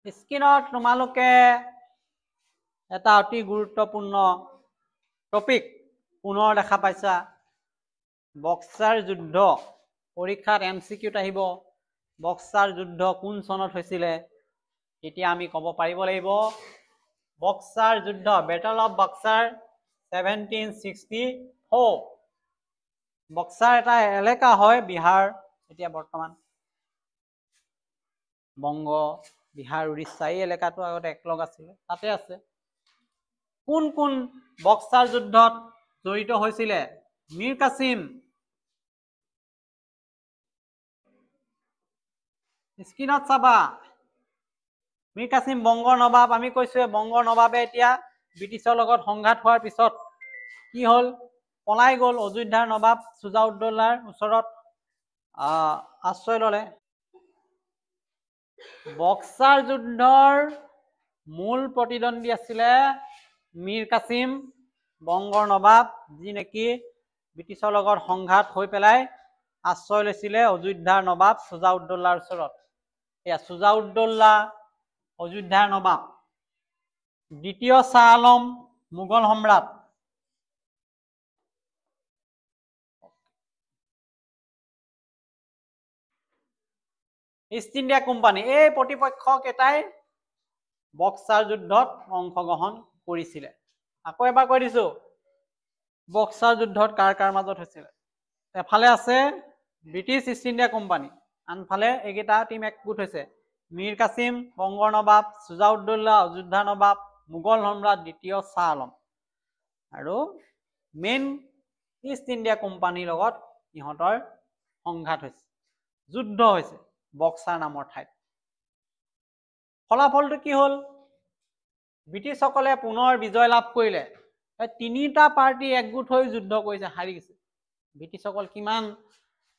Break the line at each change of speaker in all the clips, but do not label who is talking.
স্ক্ৰীনত তোমালোকে এটা অতি গুৰুত্বপূৰ্ণ টপিক পুনৰ দেখা পাইছা। বক্সাৰ যুদ্ধ পৰীক্ষাত MCQত আহিব। বক্সাৰ যুদ্ধ কোন চনত হৈছিলে? এতিয়া আমি ক'ব পাৰিব লাগিব বক্সাৰ যুদ্ধ, বেটল অফ বক্সাৰ 1764। বক্সাৰ এটা এলেকা হয় বিহাৰ, এতিয়া বৰ্তমান বংগ, বিহাৰ, উৰিষ্যা এই এলেকাটো আগতে একলগ আছিলে, তাতে আছে। কোন কোন বক্সাৰ যুদ্ধত জড়িত হৈছিলে? মীৰ কাছিম, স্ক্ৰীনত চাবা। মীৰ কাছিম বংগৰ নবাব, আমি কৈছো বংগৰ নবাবে এতিয়া ব্ৰিটিছৰ লগত সংঘাত হোৱাৰ পিছত কি হ'ল? পলাই গ'ল, অযোধ্যাৰ নবাব চুজাউদ্দৌলাৰ ওচৰত আশ্ৰয় ললে। বক্সাৰ যুদ্ধৰ মূল প্ৰতিদ্বন্দ্বী আছিলে মীৰ কাছিম বংগৰ নবাব, যি নেকি ব্ৰিটিছৰ লগত সংঘাত হৈ পেলাই আশ্ৰয় লৈছিলে অযোধ্যাৰ নবাব চুজাউদ্দৌলাৰ ওচৰত। এয়া চুজাউদ্দৌলা অযোধ্যাৰ নবাব। দ্বিতীয় শ্বাহ আলম মোগল সম্ৰাট। ইষ্ট ইণ্ডিয়া কোম্পানী, এই প্ৰতিপক্ষ কেইটাই বক্সাৰ যুদ্ধত অংশগ্ৰহণ কৰিছিলে। আকৌ এবাৰ কৈ দিছো, বক্সাৰ যুদ্ধত কাৰ কাৰ মাজত হৈছিলে? এফালে আছে ব্ৰিটিছ ইষ্ট ইণ্ডিয়া কোম্পানী, আনফালে এইকেইটা টিম একগোট হৈছে মীৰ কাছিম বংগৰ নবাব, চুজাউদ্দৌলা অযোধ্যাৰ নবাব, মোগল সম্ৰাট দ্বিতীয় শ্বাহ আলম। আৰু মেইন ইষ্ট ইণ্ডিয়া কোম্পানীৰ লগত ইহঁতৰ সংঘাত হৈছে, যুদ্ধ হৈছে বক্সাৰ নামৰ ঠাইত। ফলাফলটো কি হ'ল? ব্ৰিটিছসকলে পুনৰ বিজয় লাভ কৰিলে। তিনিটা পাৰ্টি একগোট হৈ যুদ্ধ কৰিছে, হাৰি গৈছে। ব্ৰিটিছসকল কিমান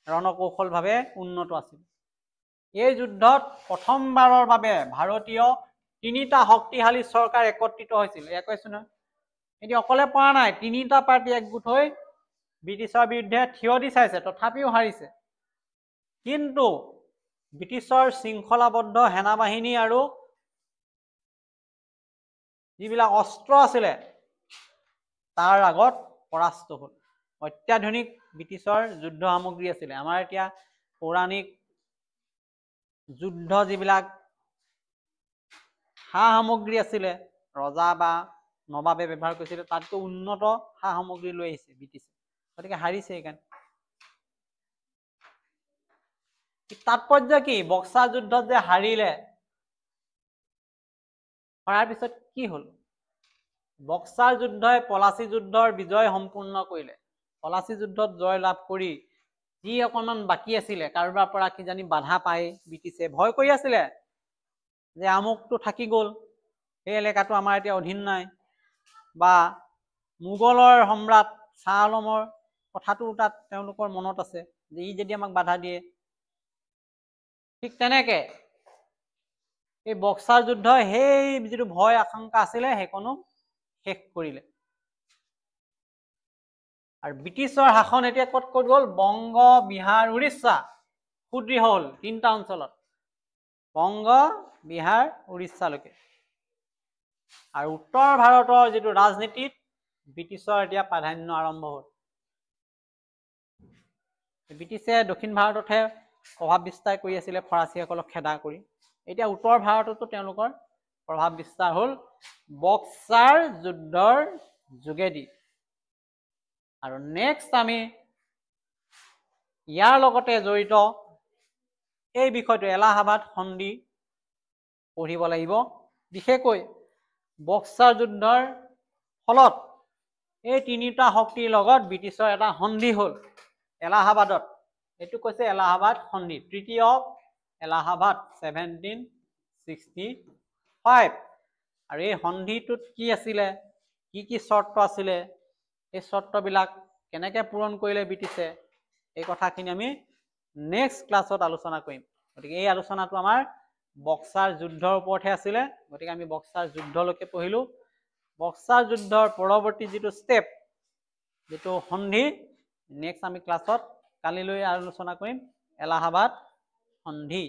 ৰণকৌশলভাৱে উন্নত আছিল। এই যুদ্ধত প্ৰথমবাৰৰ বাবে ভাৰতীয় তিনিটা শক্তিশালী চৰকাৰ একত্ৰিত হৈছিল। এয়া কৈছো নহয়, এতিয়া অকলে পৰা নাই, তিনিটা পাৰ্টি একগোট হৈ ব্ৰিটিছৰ বিৰুদ্ধে থিয় দি চাইছে, তথাপিও হাৰিছে। কিন্তু ব্ৰিটিছৰ শৃংখলাবদ্ধ সেনাবাহিনী আৰু যিবিলাক অস্ত্ৰ আছিলে তাৰ আগত পৰাস্ত হ'ল। অত্যাধুনিক ব্ৰিটিছৰ যুদ্ধ সামগ্ৰী আছিলে। আমাৰ এতিয়া পৌৰাণিক যুদ্ধ যিবিলাক সা সামগ্ৰী আছিলে ৰজা বা নবাবে ব্যৱহাৰ কৰিছিলে, তাতকৈ উন্নত সা সামগ্ৰী লৈ আহিছে ব্ৰিটিছে, গতিকে হাৰিছে। সেইকাৰণে তাৎপৰ্য কি? বক্সাৰ যুদ্ধত যে হাৰিলে, হৰাৰ পিছত কি হ'ল? বক্সাৰ যুদ্ধই পলাচী যুদ্ধৰ বিজয় সম্পূৰ্ণ কৰিলে। পলাচী যুদ্ধত জয় লাভ কৰি যি অকণমান বাকী আছিলে, কাৰোবাৰ পৰা কিজানি বাধা পাই ব্ৰিটিছে ভয় কৰি আছিলে যে আমুকটো থাকি গ'ল, সেই এলেকাটো আমাৰ এতিয়া অধীন নাই, বা মোগলৰ সম্ৰাট শ্বাহ আলমৰ কথাটো তাত তেওঁলোকৰ মনত আছে যে ই যদি আমাক বাধা দিয়ে। ঠিক তেনেকে এই বক্সাৰ যুদ্ধই সেই যিটো ভয় আশংকা আছিলে সেইকণো শেষ কৰিলে। আৰু ব্ৰিটিছৰ শাসন এতিয়া ক'ত ক'ত গ'ল? বংগ, বিহাৰ, উৰিষ্যা সুদৃঢ় হ'ল তিনিটা অঞ্চলত, বংগ, বিহাৰ, উৰিষ্যালৈকে। আৰু উত্তৰ ভাৰতৰ যিটো ৰাজনীতিত ব্ৰিটিছৰ এতিয়া প্ৰাধান্য আৰম্ভ হ'ল। ব্ৰিটিছে দক্ষিণ ভাৰততহে প্ৰভাৱ বিস্তাৰ কৰি আছিলে, ফৰাচীসকলক খেদা কৰি। এতিয়া উত্তৰ ভাৰততো তেওঁলোকৰ প্ৰভাৱ বিস্তাৰ হ'ল বক্সাৰ যুদ্ধৰ যোগেদি। আৰু নেক্সট আমি ইয়াৰ লগতে জড়িত এই বিষয়টো এলাহাবাদ সন্ধি পঢ়িব লাগিব। বিশেষকৈ বক্সাৰ যুদ্ধৰ ফলত এই তিনিটা শক্তিৰ লগত ব্ৰিটিছৰ এটা সন্ধি হ'ল এলাহাবাদত। এইটো কৈছে এলাহাবাদ সন্ধি, ট্ৰিটি অফ এলাহাবাদ 1765। আৰু এই সন্ধিটোত কি আছিলে, কি কি চৰ্ত আছিলে, এই চৰ্তবিলাক কেনেকৈ পূৰণ কৰিলে ব্ৰিটিছে, এই কথাখিনি আমি নেক্সট ক্লাছত আলোচনা কৰিম। গতিকে এই আলোচনাটো আমাৰ বক্সাৰ যুদ্ধৰ ওপৰতহে আছিলে, গতিকে আমি বক্সাৰ যুদ্ধলৈকে পঢ়িলোঁ। বক্সাৰ যুদ্ধৰ পৰৱৰ্তী যিটো ষ্টেপ, যিটো সন্ধি, নেক্সট আমি ক্লাছত কালিলৈ আলোচনা কৰিম এলাহাবাদ সন্ধি।